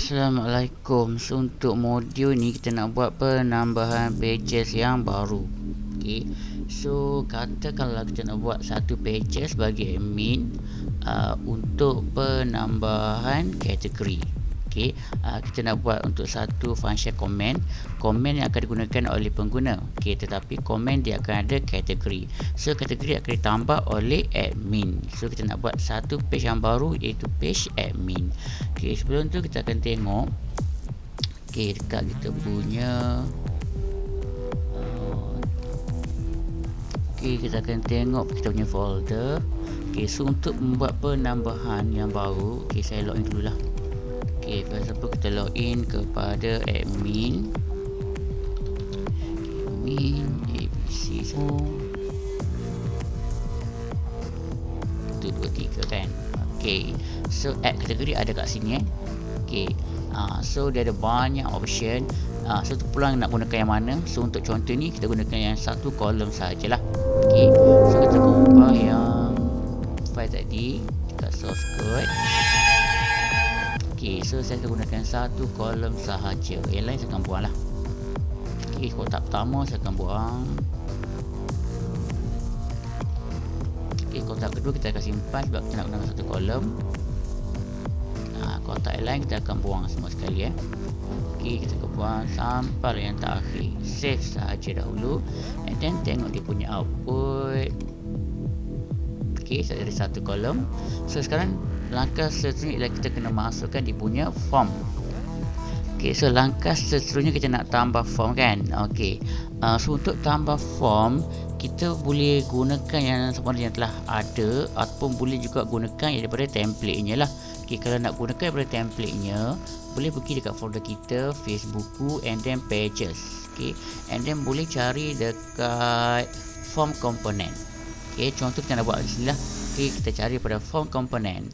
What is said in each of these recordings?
Assalamualaikum. So, untuk modul ni kita nak buat penambahan pages yang baru. Okey. So, katakanlah kita nak buat satu pages bagi admin untuk penambahan kategori. Okey, kita nak buat untuk satu function komen yang akan digunakan oleh pengguna. Okey, tetapi komen dia akan ada kategori. So, kategori akan ditambah oleh admin. So, kita nak buat satu page yang baru, iaitu page admin. Okey, sebelum tu kita akan tengok dekat kita punya kita akan tengok kita punya folder. So untuk membuat penambahan yang baru, saya login dululah. First of all kita login kepada admin ABC 1 2 3 kan. So add kategori ada kat sini so dia ada banyak option. So terpulang nak gunakan yang mana. So untuk contoh ni kita gunakan yang satu kolom sajalah. So kita ubah yang file tadi dekat source code. So saya akan gunakan satu kolom sahaja. Yang lain saya akan buang lah. Kotak pertama saya akan buang. Kotak kedua kita akan simpan sebab kita nak gunakan satu kolom. Kotak yang lain kita akan buang semua sekali. Kita akan buang sampai yang terakhir. Save sahaja dahulu, and then tengok dia punya output. So ada satu kolom. So sekarang langkah seterusnya ialah kita kena masukkan dia punya form. So langkah seterusnya kita nak tambah form kan. So untuk tambah form kita boleh gunakan yang sebenarnya yang telah ada, ataupun boleh juga gunakan yang daripada template-nya lah. Kalau nak gunakan daripada template-nya, boleh pergi dekat folder kita, Facebook, and then pages. And then boleh cari dekat form component. Contoh kita nak buat di sini lah. Kita cari pada form component.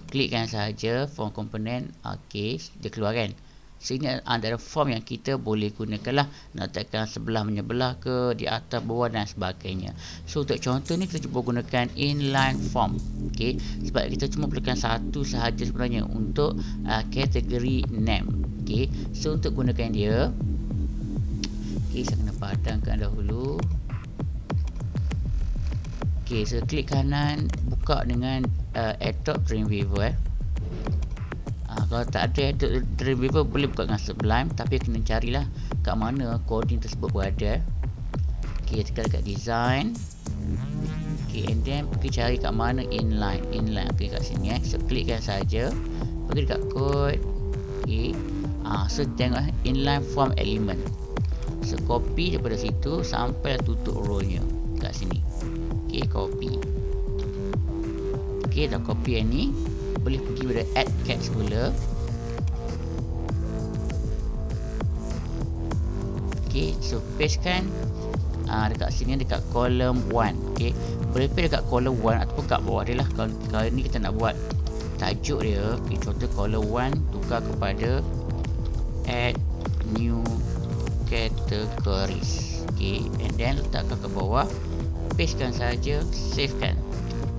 Klikkan saja form component. Dia keluar kan. So ini antara form yang kita boleh gunakan lah. Nak tekan sebelah menyebelah ke, di atas bawah dan sebagainya. So untuk contoh ni kita cuba gunakan inline form. Sebab kita cuma perlukan satu sahaja sebenarnya untuk kategori name. So untuk gunakan dia, saya kena padamkan dahulu. So klik kanan, buka dengan Adobe Dreamweaver. Kalau tak ada Adobe Dreamweaver boleh buka dengan Sublime, tapi kena carilah kat mana coding tersebut berada. Tekan dekat design. And then pergi cari kat mana inline. Kat sini So klikkan saja, pergi dekat code. So tengok inline form element. So copy daripada situ sampai tutup row nya kat sini. Copy. Dah copy yang ni, boleh pergi pada add cat semula. So pastekan dekat sini, dekat column 1. Boleh paste dekat column 1 ataupun kat bawah dia lah. Kalau ni kita nak buat tajuk dia, contoh column 1 tukar kepada add new categories. And then letakkan ke bawah, pastekan saja, savekan.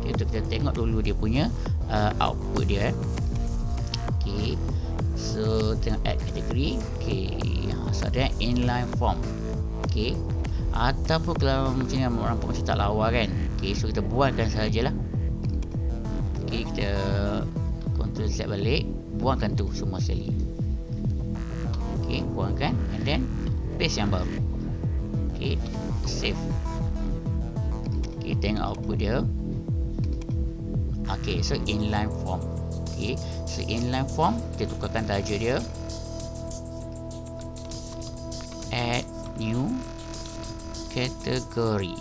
Untuk kita tengok dulu dia punya output dia. So tengok add kategori. So ada inline form. Ataupun kalau macam ni nampak macam tak lawa kan. So kita buangkan sajalah. Kita Ctrl Z balik, buangkan tu semua sekali. Buangkan, and then paste yang baru. Save. Tengok output dia. So inline form. So inline form kita tukarkan tajuk dia, add new category.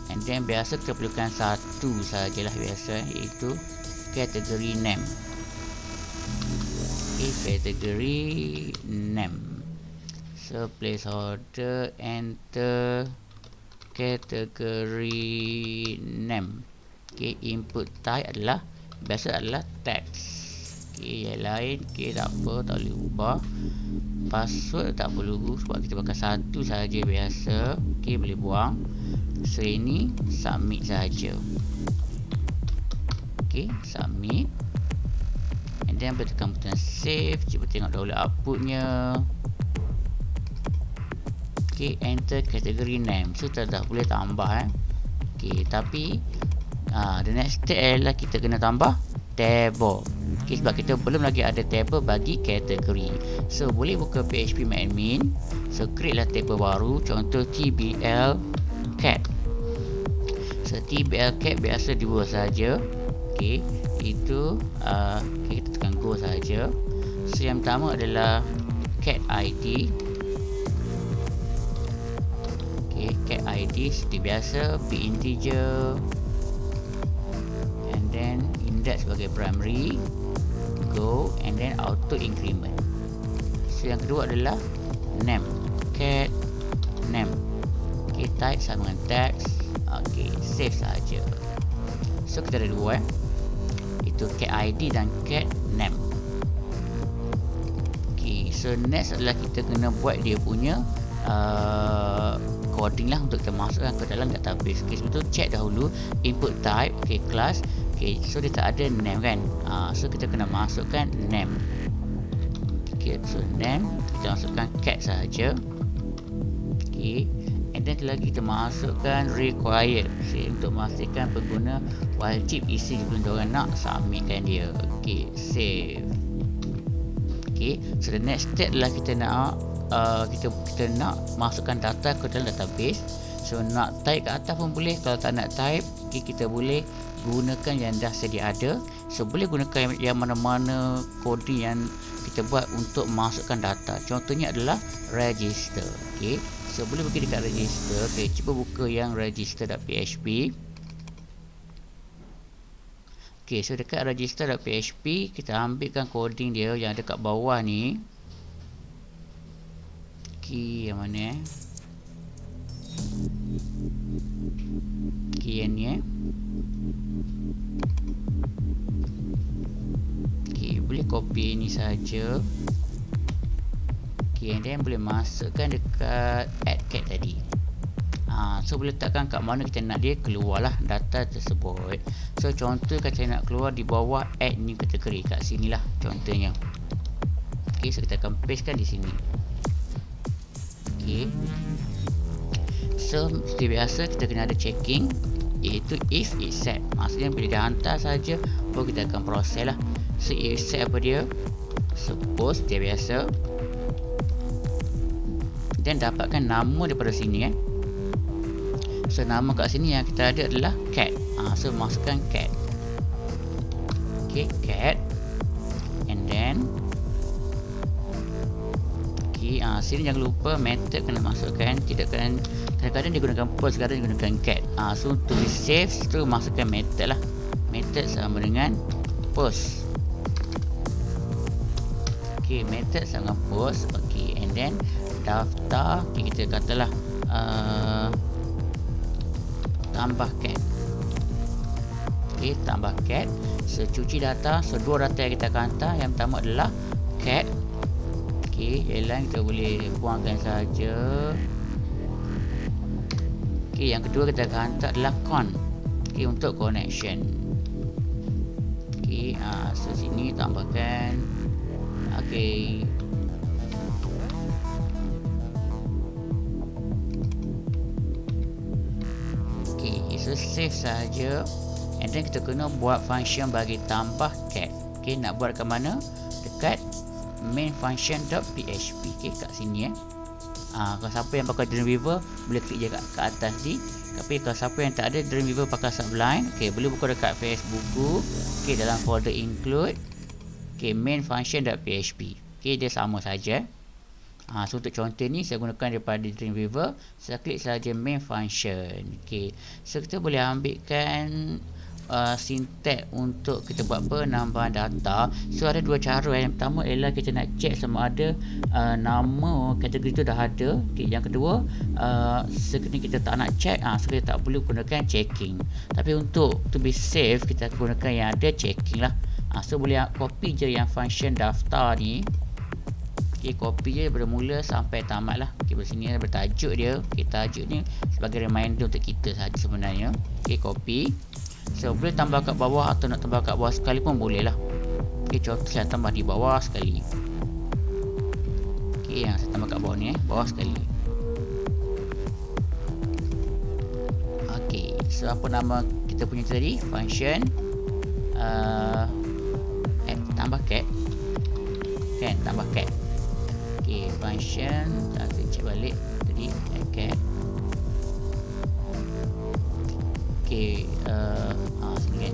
And then biasa kita perlukan satu sajalah biasa, iaitu category name. Category name. So placeholder, enter category name. Input type adalah biasa adalah text. Yang lain tak apa, tak boleh ubah. Password tak perlu sebab kita pakai satu saja biasa. Boleh buang. So ini submit saja. Submit. And then boleh tekan button save. Cuba tengok dahulu outputnya. Okay, enter category name. So dah boleh tambah Okay, tapi the next step adalah kita kena tambah table. Okay, sebab kita belum lagi ada table bagi kategori. So boleh buka PHP admin. So create lah table baru. Contoh TBL cat. So TBL cat biasa 2 saja. Okay, itu okay, kita tekan go saja. So yang pertama adalah cat ID. Okay, cat ID seperti biasa, be integer, and then index sebagai primary, go, and then auto increment. So yang kedua adalah name, cat name. Okay, type sama dengan text. Okay, save saja. So kita ada dua itu cat ID dan cat name. Okay, so next adalah kita kena buat dia punya coding lah untuk kita masukkan ke dalam database. Okay, sebab tu check dahulu input type. Okay, class. Okay, so dia tak ada name kan. So kita kena masukkan name. Okay, so name kita masukkan cat saja. Okay, and then lagi kita masukkan required. Okay, untuk memastikan pengguna wajib isi sebelum diorang nak submitkan dia. Okay, save. Okay, so the next step adalah kita nak kita nak masukkan data ke dalam database. So nak type kat atas pun boleh. Kalau tak nak type, okay, kita boleh gunakan yang dah sedia ada. So boleh gunakan yang mana-mana coding yang kita buat untuk masukkan data. Contohnya adalah register. Okay, so boleh pergi dekat register. Okay, cuba buka yang register.php. Okay, so dekat register.php kita ambilkan coding dia yang dekat bawah ni. Yang mana yang ni boleh copy ni saja. And then boleh masukkan dekat add cat tadi. So boleh letakkan kat mana kita nak dia keluar lah data tersebut. So contoh kalau saya nak keluar di bawah add new category, kat sini lah contohnya. Okay, so kita akan pastekan di sini. Okay, so seperti biasa kita kena ada checking, iaitu if it set. Maksudnya bila dia hantar saja baru kita akan proses lah. So if set apa dia? Suppose dia biasa, dan dapatkan nama daripada sini So nama kat sini yang kita ada adalah cat. So masukkan cat. Okay, cat, and then sini jangan lupa method kena masukkan. Tidak kan, kadang-kadang dia gunakan post, kadang dia gunakan cat. So to be safe, tu masukkan method lah. Method sama dengan post. Okay, method sama dengan post. Okay, and then daftar. Okay, kita katalah tambah cat. Okay, tambah cat. So cuci data. So dua data yang kita akan hantar. Yang pertama adalah cat. Okay, yang lain kita boleh buangkan saja. Okay, yang kedua kita akan hantar adalah con. Okay, untuk connection. Okay, so sini tambahkan. Okay, okay, so save saja. And then kita kena buat function bagi tambah cat. Okay, nak buat kat mana? Dekat main function.php. Okay, kat sini kalau siapa yang pakai Dreamweaver boleh klik je kat atas ni. Tapi kalau siapa yang tak ada Dreamweaver pakai Sublime, okay, boleh buka dekat Facebook. Okay, dalam folder include. Okay, main function.php. Okay, dia sama saja. So untuk contoh ni saya gunakan daripada Dreamweaver. Saya klik saja main function. Okay, so kita boleh ambilkan syntax untuk kita buat penambahan data. So ada dua cara. Yang pertama ialah kita nak check sama ada nama kategori itu dah ada. Okay, yang kedua sekiranya kita tak nak check, so kita tak perlu gunakan checking. Tapi untuk to be safe, kita gunakan yang ada checking lah. So boleh copy je yang function daftar ni. Okay, copy je daripada mula sampai tamat lah. Okay, pada sini ada bertajuk dia. Okay, tajuk ni sebagai reminder untuk kita sahaja sebenarnya. Okay, copy. So boleh tambah kat bawah atau nak tambah kat bawah sekali pun boleh lah. Okay, contoh saya tambah di bawah sekali. Okay, yang saya tambah kat bawah ni bawah sekali. Okay, so apa nama kita punya tadi? Function tambah cat kan, tambah cat. Okay, function kita check balik tadi cat. Okay, sini kan,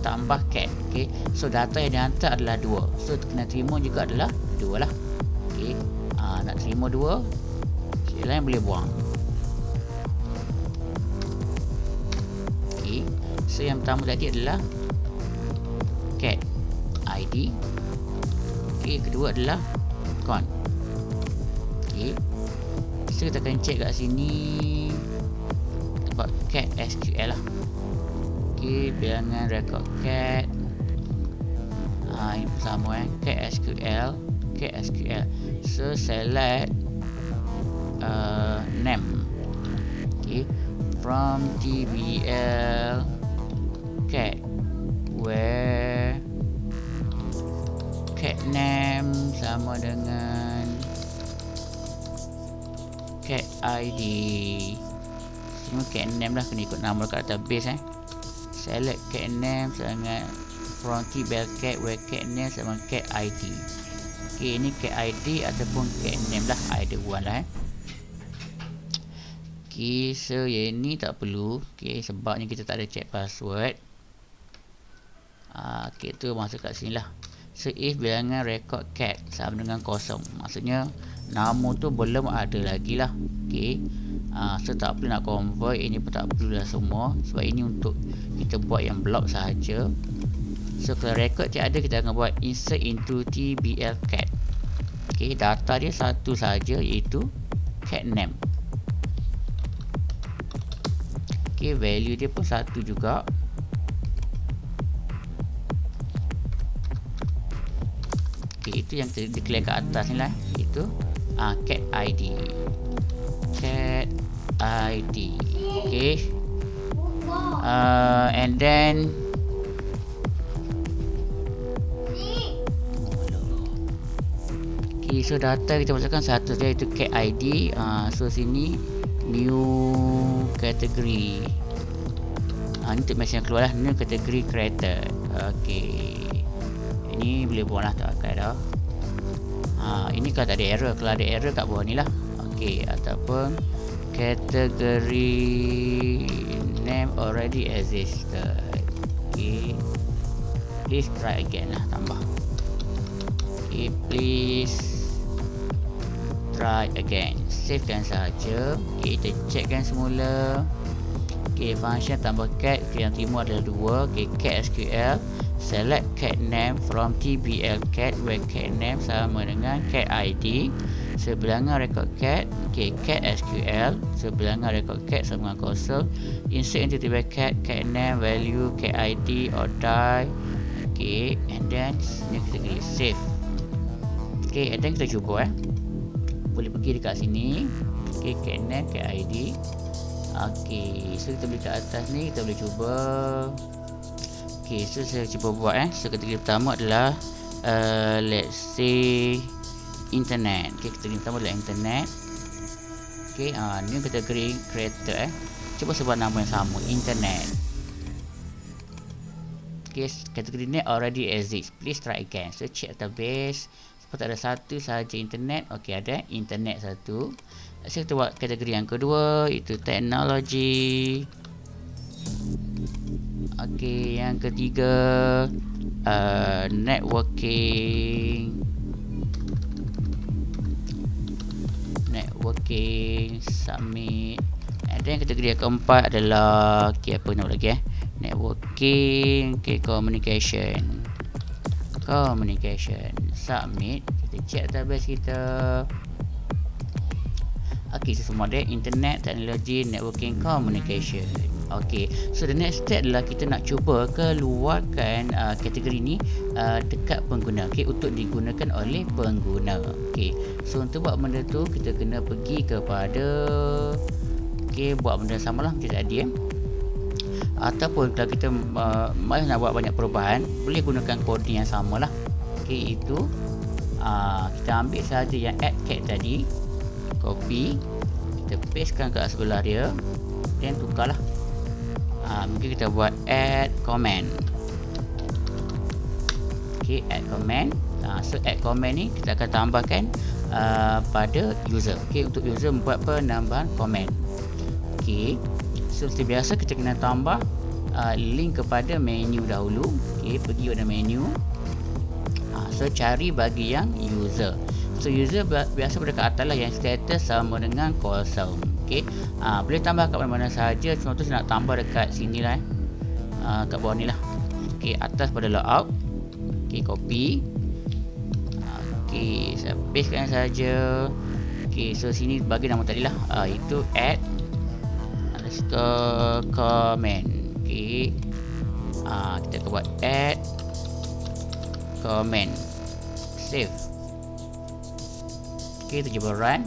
tambah cat. Okay, so data yang dihantar adalah 2, so kena terima juga adalah 2 lah. Okay, nak terima 2, yang lain boleh buang. Okay, so yang pertama tadi adalah cat ID. Okay, kedua adalah con. Okay, so kita akan check kat sini buat cat SQL lah. Okay, bilangan record cat ini sama cat SQL. So select name. Okay, from TBL cat where cat name sama dengan cat ID. Semua cat name lah, kena ikut nama kat database select cat name sama from TBL cat where cat name sama cat ID. Okay, ini cat ID ataupun cat name lah, either one lah Okay, so yang ni tak perlu. Okay, sebabnya kita tak ada check password. Okay, tu masuk kat sini lah. So if bilangan record cat sama dengan kosong, maksudnya nama tu belum ada lagi lah. Okay, so tak perlu nak convert, ini pun tak perlu lah semua, sebab ini untuk kita buat yang block sahaja. So kalau record tiada, kita akan buat insert into TBL cat. Okay, data dia satu sahaja, iaitu cat name. Okay, value dia pun satu juga. Okay, itu yang kita declare kat atas ni lah, itu cat ID. Cat ID. Okay, and then okay, so data kita masukkan satu saja, iaitu cat ID. So sini new category. Ini untuk mesin yang keluar lah, new category created. Okay, ini boleh buang lah, tak pakai dah. Ini kalau tak ada error, kalau ada error kat bawah ni lah. Okay, ataupun category name already existed. Okay, please try again lah, tambah. Okay, please try again. Savekan sahaja. Okay, kita checkkan semula. Okay, function tambah cat. Okay, yang terima adalah 2. Okay, cat SQL select cat name from TBL cat where cat name sama dengan cat ID. Sebilangan record cat. Okay, cat SQL sebilangan record cat sama dengan kosong. Insert into TBL cat name value cat ID or die. Okay, and then ni kita klik save. Okay, and then kita cuba boleh pergi dekat sini. Okay, cat name cat ID. Okay, so kita boleh kat atas ni, kita boleh cuba. Okay, so saya cuba buat So kategori pertama adalah let's say internet. Okay, kategori pertama adalah internet. Okay, ni kategori creator Cuba sebut nama yang sama, internet. Okay, kategori ni already exists. Please try again. So check database. Sebab tak ada satu sahaja internet. Okay, ada internet satu. So kita buat kategori yang kedua, itu teknologi. Okay, yang ketiga networking. Submit. Dan kategori yang keempat adalah okay, apa nama lagi networking. Okay, communication. Submit. Kita check database kita. Okay, so semua ada internet, teknologi, networking, communication. Okay, so the next step adalah kita nak cuba keluarkan kategori ni dekat pengguna. Okay, untuk digunakan oleh pengguna. Okay, so untuk buat benda tu kita kena pergi kepada okay, buat benda sama lah macam tadi ataupun kalau kita malas nak buat banyak perubahan, boleh gunakan coding yang sama lah. Okey, itu kita ambil saja yang add cat tadi, copy, kita pastekan kat sebelah dia, dan tukarlah. Mungkin kita buat add comment. Okey, add comment. So add comment ni kita akan tambahkan pada user. Okey, untuk user membuat penambahan komen. Okey, so seperti biasa kita kena tambah link kepada menu dahulu. Okey, pergi pada menu. So cari bagi yang user. So user biasa pada kat atas lah, yang status sama dengan kosong. Okey, boleh tambah kat mana-mana sahaja. Contoh saya nak tambah dekat sini lah, kat bawah ni lah. Okey, atas pada logout. Okey, copy. Okey, saya pastekan saja. Okey, so sini bagi nama tadi lah, itu add underscore comment. Okey, kita akan buat add comment, save. Okey, kita cuba run.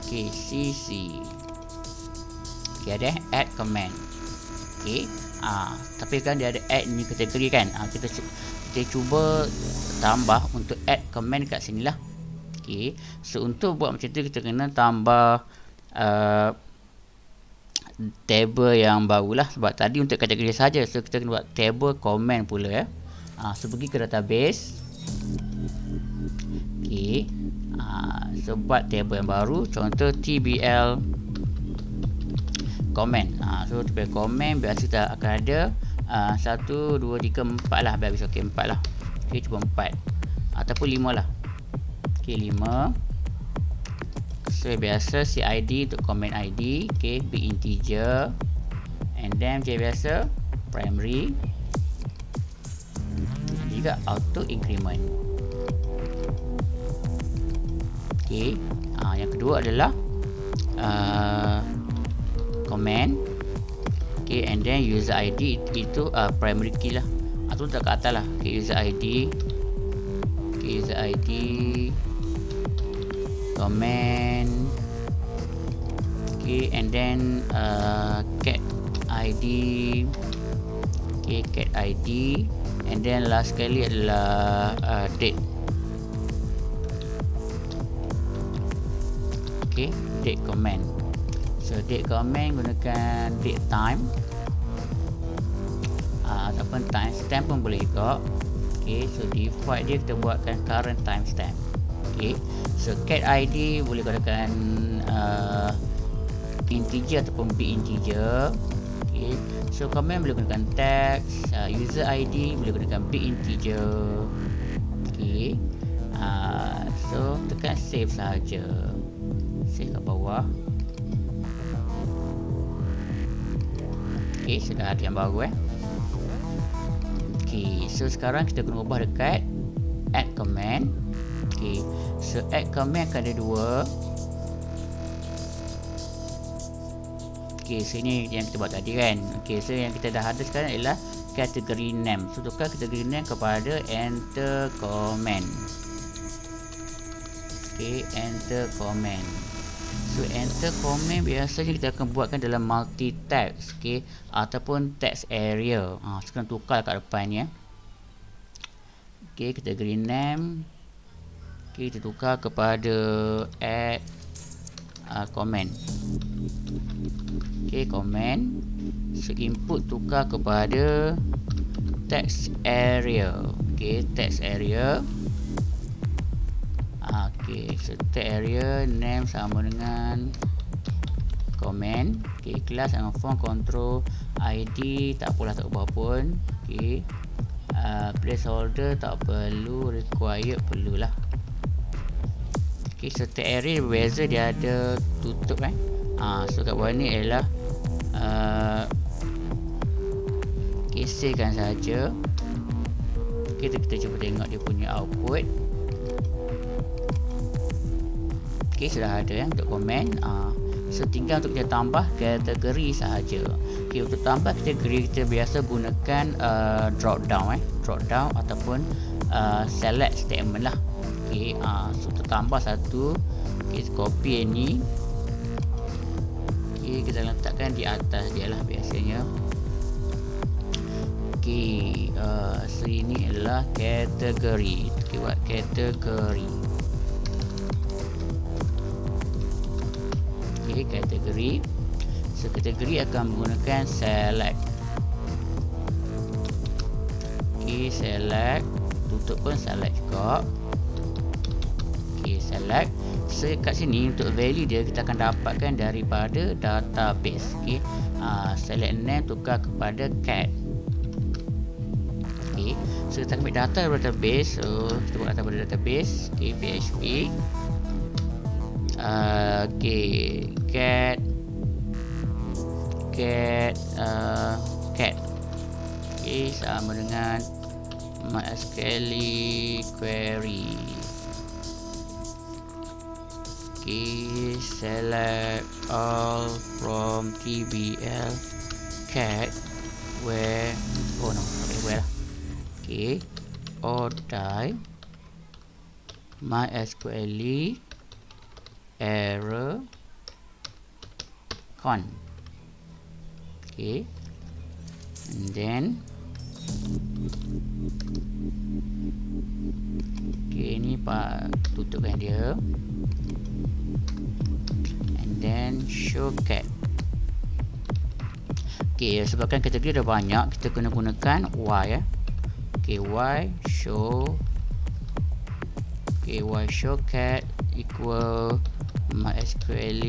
Okey, cc. Okey, ada add comment. Okey, tapi kan dia ada add ni kategori kan. Kita cuba tambah untuk add comment kat sini lah. Okey, so untuk buat macam tu kita kena tambah table yang baru lah, sebab tadi untuk kategori saja. So kita kena buat table comment pula ya. So pergi ke database. Okey, so buat table yang baru, contoh tbl comment. So tbl comment biasa kita akan ada 1, 2, 3, 4 lah. Habis okey 4 lah. Okey, cuba 4 ataupun 5 lah. Okey, 5. So biasa CID untuk comment ID. Okey, big integer, and then macam biasa primary, juga auto increment. Okey, yang kedua adalah comment. Okey, and then user ID itu primary key lah, atau tak kat atas lah. Okey, user ID. Okey, user ID comment. Okey, and then cat ID. Okey, cat ID, and then last sekali adalah date. Okey, date comment. So date comment gunakan date time, ataupun timestamp pun boleh juga. Okey, so default dia kita buatkan current timestamp. Okey, so cat ID boleh gunakan integer ataupun big integer. Okey, so comment boleh gunakan text, user ID boleh gunakan big integer. Okey, so tekan save saja. Save kat bawah. Okey, sudah ada yang baru Okey, so sekarang kita kena ubah dekat add comment. Okey, so add comment akan ada 2. Okey, so ini yang kita buat tadi kan. Okey, so yang kita dah ada sekarang ialah category name. So tukar category name kepada enter comment. Okey, enter comment. So enter comment biasanya kita akan buatkan dalam multi text, okey, ataupun text area. Sekarang tukar kat depan ni Okey, category name. Okey, kita tukar kepada add comment. Okey, comment. So input tukar kepada text area. Okey, text area. Okey, so text area name sama dengan comment. Okey, class dengan form control ID tak apalah, tak ubah pun. Okey, placeholder tak perlu, required perlulah. Okey, so text area berbeza, dia ada tutup so kat bawah ni ialah save kan saja. Okey, kita cuba tengok dia punya output. Okey, sudah ada untuk komen. So tinggal untuk kita tambah kategori sahaja. Okey, untuk tambah kategori kita biasa gunakan drop down ataupun select statement lah. Okey, so untuk tambah satu, kita copy yang ni. Okey, kita letakkan di atas dia lah biasanya. Okey, so ini adalah kategori. Kita buat kategori. Okey, kategori. So kategori akan menggunakan select. Okey, select. Tutup pun select juga. Okey, select. So kat sini untuk value dia kita akan dapatkan daripada database. Okey, select name tukar kepada cat. Okey, so kita ambil data dari database. So kita buat data pada database. Okey, PHP. Okey, cat Okey, sama dengan MySQL query. Okey, select all from TBL cat where where lah. Okey, or die MySQL error con. Okay, and then ni pak tutupkan dia, and then show cat. Okay, sebabkan kategori ada banyak, kita kena gunakan y. Okay, y show. Okay, y show cat equal MySQL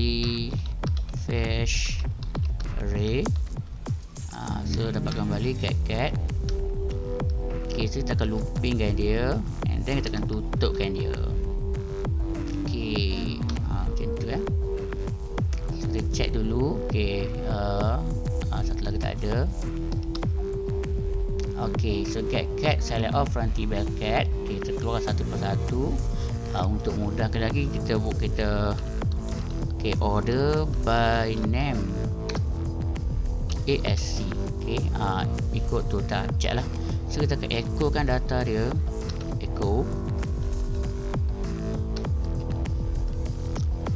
fetch array. So dapat kembali cat. Okay, so kita akan loopingkan dia, and then kita akan tutupkan dia. Okay, macam tu so, kita check dulu. Okay, satu lagi tak ada. Okay, so get cat, select all from table cat. Okay, kita keluar satu persatu. Untuk mudahkan lagi, kita order by name ASC. Okay, ikut tu tak check lah. So kita akan echo kan data dia. Echo.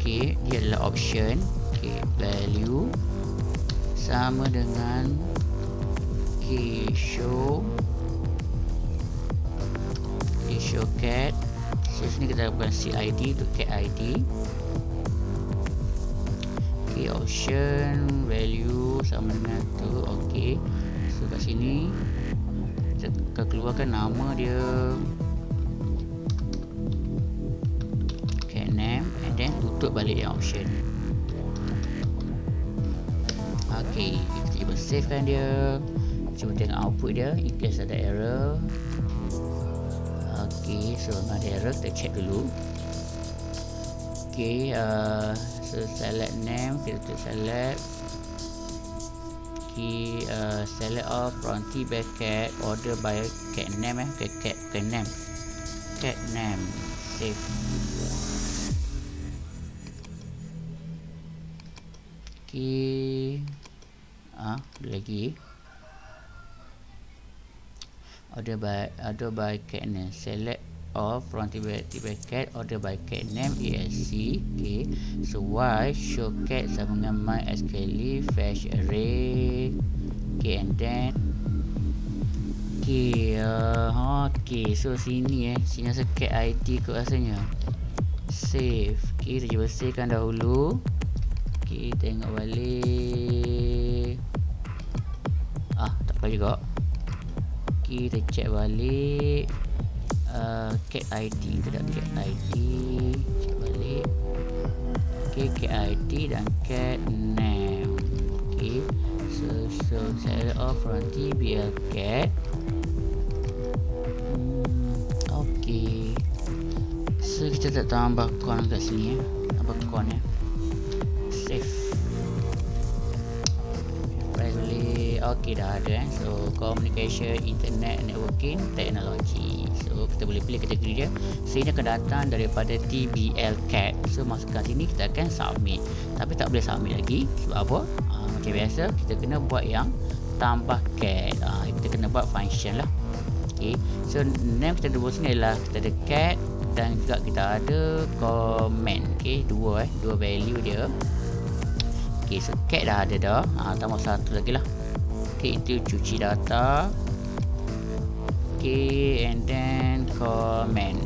Okay, dia adalah option. Okay, value sama dengan show cat. So sini kita bukan CID tu cat ID. Okay, option value sama dengan tu. Okay, so kat sini kita akan keluarkan nama dia, cat name, and then tutup balik yang option. Okay, kita cuba savekan dia. Cuba tengok output dia in case ada error. Okay, so ada error, kita check dulu. Okay, so select name, kita tutup select. Okay, select all from table cat, order by cat name. Cat name, save. Okay, lagi order by cat name, select all from table cat, order by cat name ASC. Okay, so y show cat sama dengan MySQL fetch array. Okay, and then okay, so sini sini rasa cat ID kot rasanya. Save. Okay, kita cuba savekan dahulu. Okay, tengok balik. Tak apa juga. Okay, kita check balik. Cat ID, kita dah cat ID. Check balik. Okay, cat ID dan cat name. Okay, so select all from tbl cat. Okay, so kita tak tambah con kat sini tambah con save. Okay, dah ada So communication, internet, networking, technology. So kita boleh pilih kategori dia. So ini akan datang daripada TBL cat. So masukkan sini, kita akan submit. Tapi tak boleh submit lagi. Sebab apa? Macam biasa, kita kena buat yang tambah cat. Kita kena buat function lah. Okay, so name kita buat sini adalah kita ada cat, dan juga kita ada comment. Okay, dua value dia. Okay, so cat dah ada dah. Tambah satu lagi lah. Okay, itu cuci data. Okay, and then comment.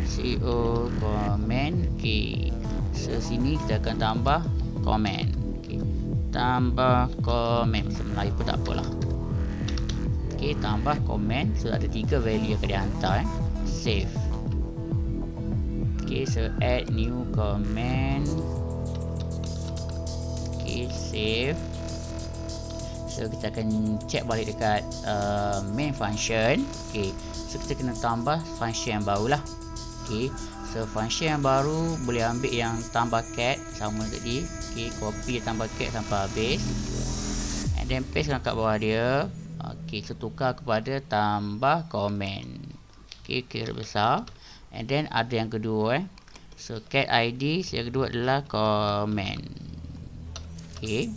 CO comment. Okay, so sini kita akan tambah comment. Okay, tambah comment. Bahasa Melayu pun tak apalah. Okay, tambah comment. So ada 3 value yang akan dihantar. Save. Okay, so add new comment. Okay, save. So kita akan check balik dekat main function. Okay, so kita kena tambah function yang baru lah. Okay, so function yang baru boleh ambil yang tambah cat sama tadi. Okay, copy tambah cat sampai habis, and then paste kat bawah dia. Okay, so tukar kepada tambah comment. Okay, kira besar, and then ada yang kedua so cat ID, so yang kedua adalah comment. Okay,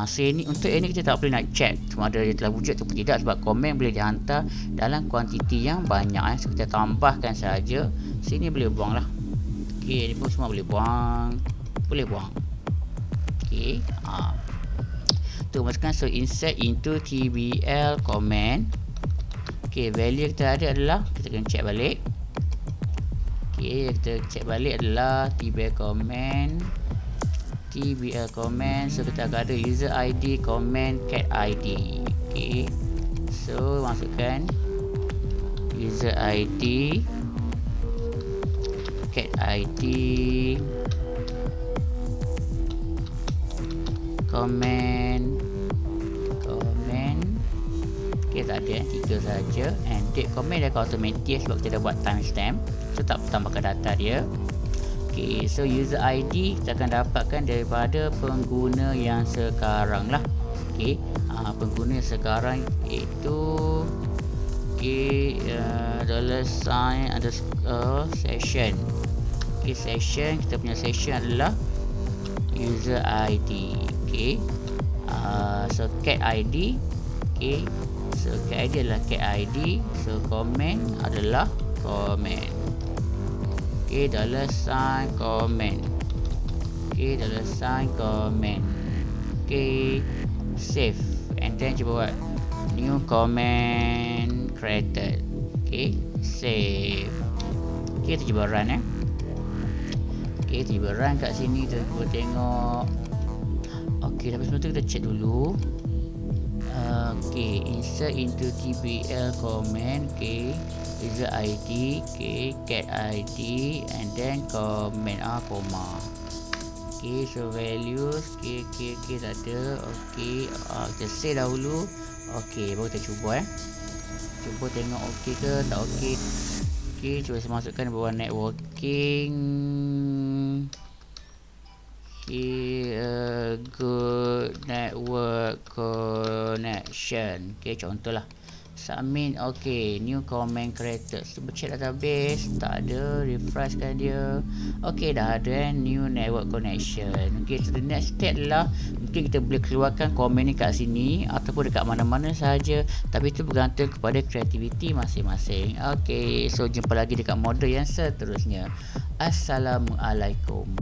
so ini untuk ini kita tak perlu nak check sama ada dia telah wujud atau tidak, sebab komen boleh dihantar dalam kuantiti yang banyak. So kita tambahkan saja. Sini boleh buang lah. Okay, ini pun semua boleh buang. Boleh buang. Okay, tu masukkan. So insert into TBL comment. Okay, value kita ada adalah, kita kena check balik. Okay, kita check balik adalah TBL comment. TBL comment. So kita akan ada user ID, comment, cat ID. Okay, so masukkan user ID, cat ID, comment. Okay, tak ada 3 saja, and date comment dia akan automatic sebab kita dah buat timestamp. So tak tambahkan data dia. Okay, so user ID kita akan dapatkan daripada pengguna yang sekarang lah. Okay, pengguna yang sekarang iaitu okay, $sign underscore session. Okay, session, kita punya session adalah user ID. Okay, so cat ID. Okay, so cat ID adalah cat ID. So comment adalah comment. Okay, $sign comment. Okay, $sign comment. Okay, save, and then cuba buat new comment created. Okay, save. Okay, kita cuba run Okay, kita cuba run kat sini. Kita cuba tengok. Okay, tapi sebelum tu kita check dulu. Okay, insert into TBL comment. Okay, user ID, okay, cat ID, and then comment koma. Okay, so values, okay, tak ada. Okay, kita save dahulu. Okay, baru kita cuba cuba tengok okay ke tak okay. Okay, cuba saya masukkan bawah networking. Okay, good network connection. Okay, contohlah submit. Okay, new comment created. Cuba check database, tak ada. Refreshkan dia. Okay, dah ada new network connection. Okay, so the next step adalah mungkin kita boleh keluarkan komen ni kat sini ataupun dekat mana-mana sahaja, tapi itu bergantung kepada kreativiti masing-masing. Okay, so jumpa lagi dekat model yang seterusnya. Assalamualaikum.